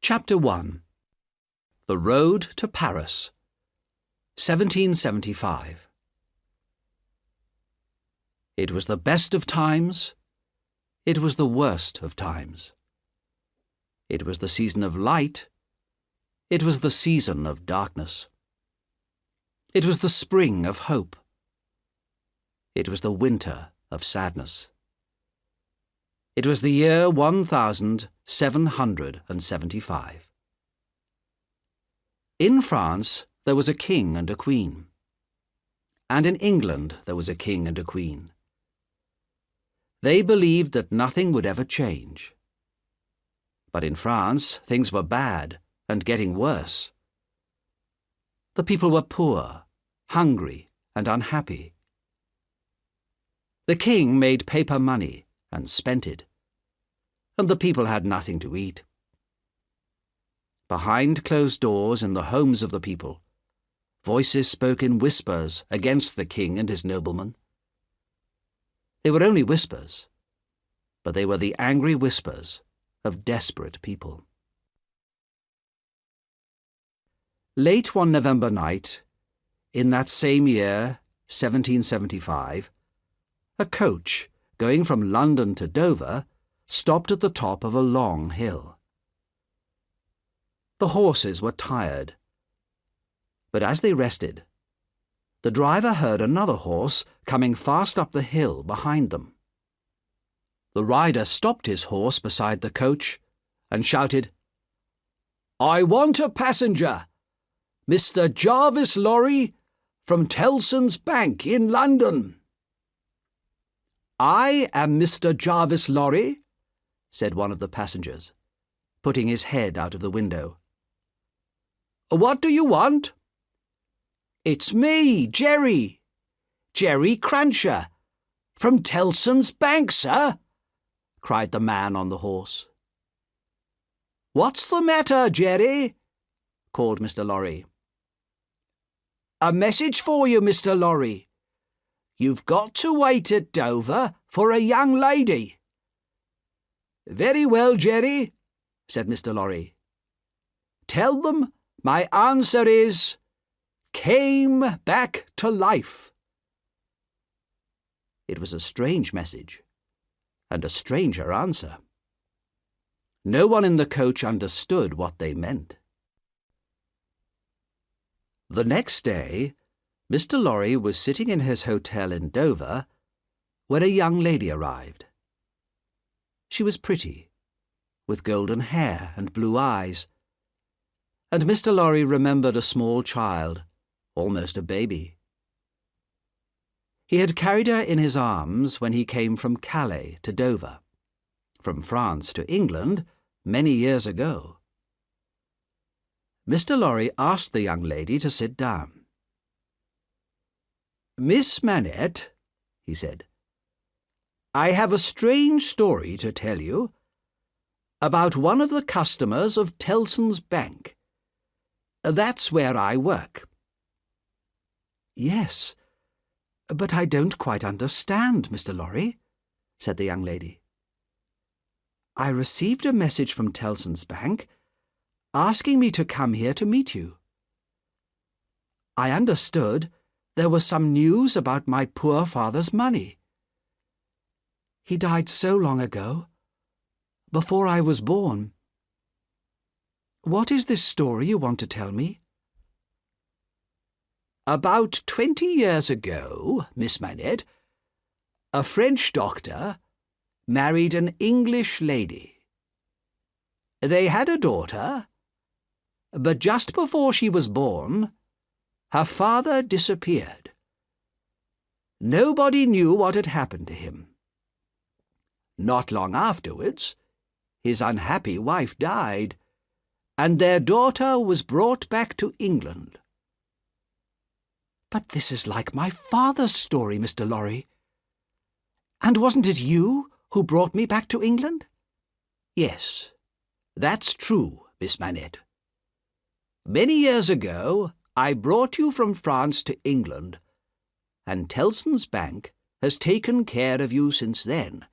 Chapter 1. The Road to Paris, 1775. It was the best of times, it was the worst of times. It was the season of light, it was the season of darkness. It was the spring of hope, it was the winter of sadness. It was the year 1775. In France there was a king and a queen, and in England there was a king and a queen. They believed that nothing would ever change. But in France things were bad and getting worse. The people were poor, hungry, and unhappy. The king made paper money and spent it, and the people had nothing to eat. Behind closed doors in the homes of the people, voices spoke in whispers against the king and his noblemen. They were only whispers, but they were the angry whispers of desperate people. Late one November night, in that same year, 1775, a coach going from London to Dover stopped at the top of a long hill. The horses were tired, but as they rested, the driver heard another horse coming fast up the hill behind them. The rider stopped his horse beside the coach and shouted, "I want a passenger, Mr. Jarvis Lorry from Tellson's Bank in London." "I am Mr. Jarvis Lorry," said one of the passengers, putting his head out of the window. "What do you want?" "It's me, Jerry Crancher, from Tellson's Bank, sir," cried the man on the horse. "What's the matter, Jerry?" called Mr. Lorry. "A message for you, Mr. Lorry. You've got to wait at Dover for a young lady." "Very well, Jerry," said Mr. Lorry. "Tell them my answer is, came back to life." It was a strange message, and a stranger answer. No one in the coach understood what they meant. The next day, Mr. Lorry was sitting in his hotel in Dover when a young lady arrived. She was pretty, with golden hair and blue eyes, and Mr. Lorry remembered a small child, almost a baby. He had carried her in his arms when he came from Calais to Dover, from France to England many years ago. Mr. Lorry asked the young lady to sit down. "Miss Manette," he said, "I have a strange story to tell you about one of the customers of Tellson's Bank. That's where I work." "Yes, but I don't quite understand, Mr. Lorry," said the young lady. "I received a message from Tellson's Bank asking me to come here to meet you. I understood there was some news about my poor father's money. He died so long ago, before I was born. What is this story you want to tell me?" "About 20 years ago, Miss Manette, a French doctor married an English lady. They had a daughter, but just before she was born, her father disappeared. Nobody knew what had happened to him. Not long afterwards, his unhappy wife died, and their daughter was brought back to England." "But this is like my father's story, Mr. Lorry. And wasn't it you who brought me back to England?" "Yes, that's true, Miss Manette. Many years ago, I brought you from France to England, and Tellson's Bank has taken care of you since then.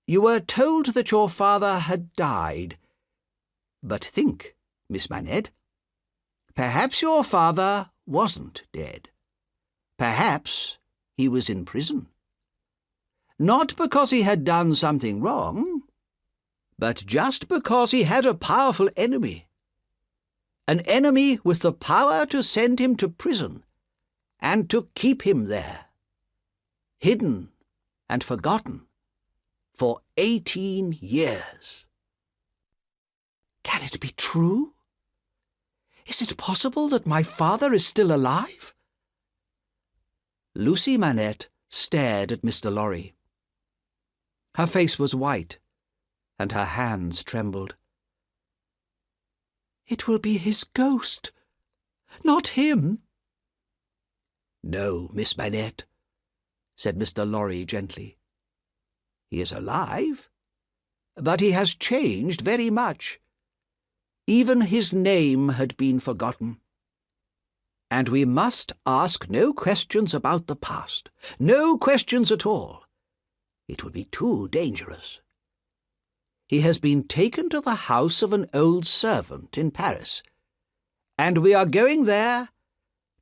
You were told that your father had died, But think, Miss Manette. Perhaps your father wasn't dead. Perhaps he was in prison. Not because he had done something wrong, but just because he had a powerful enemy. An enemy with the power to send him to prison and to keep him there, hidden and forgotten, for 18 years. Can it be true? Is it possible that my father is still alive? Lucy Manette stared at Mr. Lorry. Her face was white, and her hands trembled. It will be his ghost, not him. No, Miss Manette, said Mr. Lorry gently. He is alive, but he has changed very much. Even his name had been forgotten. And we must ask no questions about the past, no questions at all. It would be too dangerous. He has been taken to the house of an old servant in Paris, and we are going there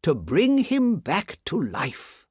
to bring him back to life.